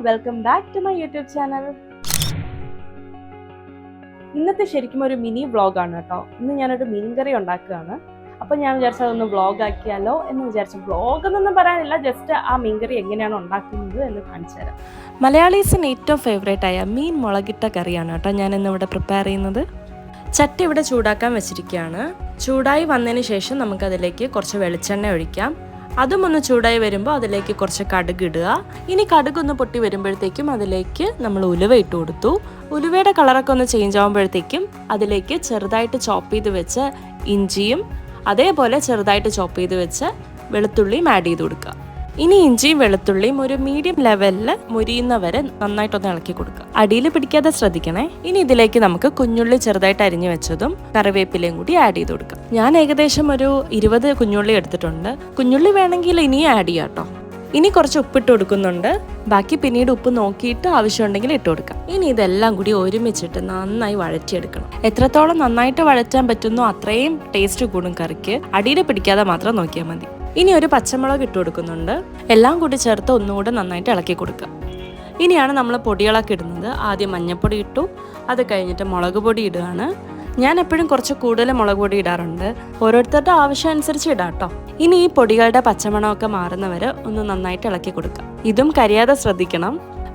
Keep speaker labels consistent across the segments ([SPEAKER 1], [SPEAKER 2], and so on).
[SPEAKER 1] Welcome back to my YouTube channel. ഇന്നത്തെ ശരിക്കും ഒരു മിനി വ്ളോഗാണ് കേട്ടോ. ഇന്ന് ഞാനൊരു മീൻകറി ഉണ്ടാക്കുകയാണ്. അപ്പോൾ ഞാൻ വിചാരിച്ചത് ഒന്ന് വ്ളോഗ് ആക്കിയാലോ എന്ന് വിചാരിച്ചു. വ്ളോഗ് എന്നൊന്നും പറയാനില്ല, ജസ്റ്റ് ആ മീൻകറി എങ്ങനെയാണ് ഉണ്ടാക്കുന്നത് എന്ന് കാണിച്ചു തരാം.
[SPEAKER 2] മലയാളീസിന് ഏറ്റവും ഫേവറേറ്റ് ആയ മീൻ മുളകിട്ട കറിയാണ് കേട്ടോ ഞാൻ ഇന്നിവിടെ പ്രിപ്പയർ ചെയ്യുന്നത്. ചട്ടി ഇവിടെ ചൂടാക്കാൻ വെച്ചിരിക്കുകയാണ്. ചൂടായി വന്നതിന് ശേഷം നമുക്കതിലേക്ക് കുറച്ച് വെളിച്ചെണ്ണ ഒഴിക്കാം. അതും ഒന്ന് ചൂടായി വരുമ്പോൾ അതിലേക്ക് കുറച്ച് കടുക് ഇടുക. ഇനി കടുക് ഒന്ന് പൊട്ടി വരുമ്പോഴത്തേക്കും അതിലേക്ക് നമ്മൾ ഉലുവ ഇട്ട് കൊടുത്തു. ഉലുവയുടെ കളറൊക്കെ ഒന്ന് ചേഞ്ച് ആകുമ്പോഴത്തേക്കും അതിലേക്ക് ചെറുതായിട്ട് ചോപ്പ് ചെയ്ത് വെച്ച ഇഞ്ചിയും അതേപോലെ ചെറുതായിട്ട് ചോപ്പ് ചെയ്ത് വെച്ച വെളുത്തുള്ളിയും ആഡ് ചെയ്ത് കൊടുക്കുക. ഇനി ഇഞ്ചിയും വെളുത്തുള്ളിയും ഒരു മീഡിയം ലെവലിൽ മുരിയുന്നവരെ നന്നായിട്ടൊന്ന് ഇളക്കി കൊടുക്കുക. അടിയിൽ പിടിക്കാതെ ശ്രദ്ധിക്കണേ. ഇനി ഇതിലേക്ക് നമുക്ക് കുഞ്ഞുള്ളി ചെറുതായിട്ട് അരിഞ്ഞു വെച്ചതും കറിവേപ്പിലയും കൂടി ആഡ് ചെയ്ത് കൊടുക്കാം. ഞാൻ ഏകദേശം ഒരു 20 കുഞ്ഞുള്ളി എടുത്തിട്ടുണ്ട്. കുഞ്ഞുള്ളി വേണമെങ്കിൽ ഇനിയും ആഡ് ചെയ്യാം കേട്ടോ. ഇനി കുറച്ച് ഉപ്പിട്ട് കൊടുക്കുന്നുണ്ട്. ബാക്കി പിന്നീട് ഉപ്പ് നോക്കിയിട്ട് ആവശ്യമുണ്ടെങ്കിൽ ഇട്ട് കൊടുക്കാം. ഇനി ഇതെല്ലാം കൂടി ഒരുമിച്ചിട്ട് നന്നായി വഴറ്റിയെടുക്കണം. എത്രത്തോളം നന്നായിട്ട് വഴറ്റാൻ പറ്റുന്നോ അത്രയും ടേസ്റ്റ് കൂടും കറിക്ക്. അടിയിൽ പിടിക്കാതെ മാത്രം നോക്കിയാൽ മതി. ഇനി ഒരു പച്ചമുളക് ഇട്ട് കൊടുക്കുന്നുണ്ട്. എല്ലാം കൂടി ചേർത്ത് ഒന്നുകൂടെ നന്നായിട്ട് ഇളക്കി കൊടുക്കുക. ഇനിയാണ് നമ്മൾ പൊടികളൊക്കെ ഇടുന്നത്. ആദ്യം മഞ്ഞൾപ്പൊടി ഇട്ടു, അത് കഴിഞ്ഞിട്ട് മുളക് പൊടി ഇടുകയാണ്. ഞാൻ എപ്പോഴും കുറച്ച് കൂടുതൽ മുളക് പൊടി ഇടാറുണ്ട്. ഓരോരുത്തരുടെ ആവശ്യം അനുസരിച്ച് ഇടാം കേട്ടോ. ഇനി ഈ പൊടികളുടെ പച്ചമണമൊക്കെ മാറുന്നവരെ ഒന്ന് നന്നായിട്ട് ഇളക്കി കൊടുക്കുക. ഇതും കരിയാതെ ശ്രദ്ധിക്കണം.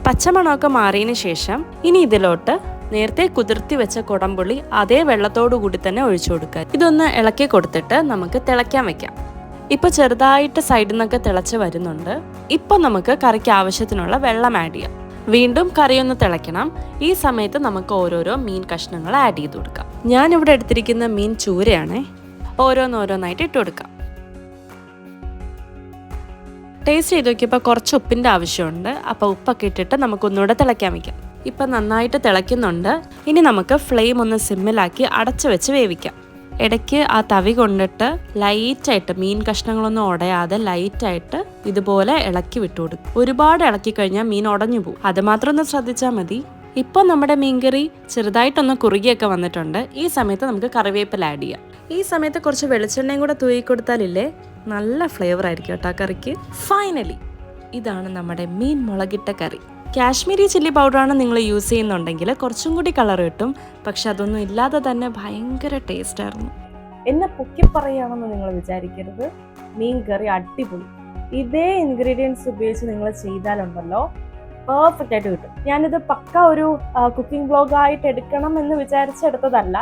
[SPEAKER 2] പച്ചമണമൊക്കെ മാറിയതിന് ശേഷം ഇനി ഇതിലോട്ട് നേരത്തെ കുതിർത്തി വെച്ച കുടംപുളി അതേ വെള്ളത്തോടു കൂടി തന്നെ ഒഴിച്ചു കൊടുക്കുക. ഇതൊന്ന് ഇളക്കി കൊടുത്തിട്ട് നമുക്ക് തിളയ്ക്കാൻ വെക്കാം. ഇപ്പോൾ ചെറുതായിട്ട് സൈഡിൽ നിന്നൊക്കെ തിളച്ച് വരുന്നുണ്ട്. ഇപ്പോൾ നമുക്ക് കറിക്ക് ആവശ്യത്തിനുള്ള വെള്ളം ആഡ് ചെയ്യാം. വീണ്ടും കറിയൊന്ന് തിളയ്ക്കണം. ഈ സമയത്ത് നമുക്ക് ഓരോരോ മീൻ കഷ്ണങ്ങൾ ആഡ് ചെയ്ത് കൊടുക്കാം. ഞാനിവിടെ എടുത്തിരിക്കുന്ന മീൻ ചൂരയാണ്. ഓരോന്നോരോന്നായിട്ട് ഇട്ട് കൊടുക്കാം. ടേസ്റ്റ് ചെയ്ത് നോക്കിയപ്പോൾ കുറച്ച് ഉപ്പിൻ്റെ ആവശ്യമുണ്ട്. അപ്പോൾ ഉപ്പൊക്കെ ഇട്ടിട്ട് നമുക്കൊന്നുകൂടെ തിളയ്ക്കാൻ വയ്ക്കാം. ഇപ്പം നന്നായിട്ട് തിളയ്ക്കുന്നുണ്ട്. ഇനി നമുക്ക് ഫ്ലെയിം ഒന്ന് സിമ്മിലാക്കി അടച്ചു വെച്ച് വേവിക്കാം. ഇടയ്ക്ക് ആ തവി കൊണ്ടിട്ട് ലൈറ്റായിട്ട് മീൻ കഷ്ണങ്ങളൊന്നും ഉടയാതെ ലൈറ്റായിട്ട് ഇതുപോലെ ഇളക്കി വിട്ടു കൊടുക്കും. ഒരുപാട് ഇളക്കി കഴിഞ്ഞാൽ മീൻ ഉടഞ്ഞു പോകും. അത് മാത്രം ഒന്ന് ശ്രദ്ധിച്ചാൽ മതി. ഇപ്പോൾ നമ്മുടെ മീൻകറി ചെറുതായിട്ടൊന്ന് കുറുകിയൊക്കെ വന്നിട്ടുണ്ട്. ഈ സമയത്ത് നമുക്ക് കറിവേപ്പില ആഡ് ചെയ്യാം. ഈ സമയത്ത് കുറച്ച് വെളിച്ചെണ്ണയും കൂടെ തൂക്കി കൊടുത്താലില്ലേ നല്ല ഫ്ലേവർ ആയിരിക്കും കേട്ടോ കറിക്ക്. ഫൈനലി ഇതാണ് നമ്മുടെ മീൻ മുളകിട്ട കറി. കാശ്മീരി ചില്ലി പൗഡറാണ് നിങ്ങൾ യൂസ് ചെയ്യുന്നുണ്ടെങ്കിൽ കുറച്ചും കൂടി കളർ കിട്ടും. പക്ഷെ അതൊന്നും ഇല്ലാതെ തന്നെ ഭയങ്കര ടേസ്റ്റ് ആയിരുന്നു.
[SPEAKER 1] എന്നെ പൊക്കി പറയുകയാണെന്ന് നിങ്ങൾ വിചാരിക്കരുത്. മീൻ കറി അടിപൊളി. ഇതേ ഇൻഗ്രീഡിയൻസ് ഉപയോഗിച്ച് നിങ്ങൾ ചെയ്താലുണ്ടല്ലോ പെർഫെക്റ്റ് ആയിട്ട് കിട്ടും. ഞാനിത് പക്ക ഒരു കുക്കിംഗ് വ്ളോഗായിട്ട് എടുക്കണം എന്ന് വിചാരിച്ചെടുത്തതല്ല.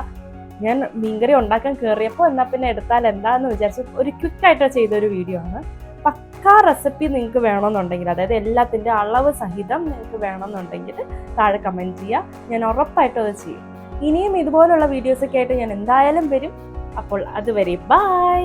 [SPEAKER 1] ഞാൻ മീൻകറി ഉണ്ടാക്കാൻ കയറിയപ്പോൾ എന്നാൽ പിന്നെ എടുത്താൽ എന്താന്ന് വിചാരിച്ച് ഒരു ക്വിക്കായിട്ട് ചെയ്തൊരു വീഡിയോ ആണ്. പക്കാ റെസിപ്പി നിങ്ങൾക്ക് വേണമെന്നുണ്ടെങ്കിൽ, അതായത് എല്ലാത്തിൻ്റെ അളവ് സഹിതം നിങ്ങൾക്ക് വേണമെന്നുണ്ടെങ്കിൽ താഴെ കമൻറ്റ് ചെയ്യുക. ഞാൻ ഉറപ്പായിട്ടും അത് ചെയ്യും. ഇനിയും ഇതുപോലുള്ള വീഡിയോസൊക്കെ ആയിട്ട് ഞാൻ എന്തായാലും വരും. അപ്പോൾ അതുവരെ ബൈ.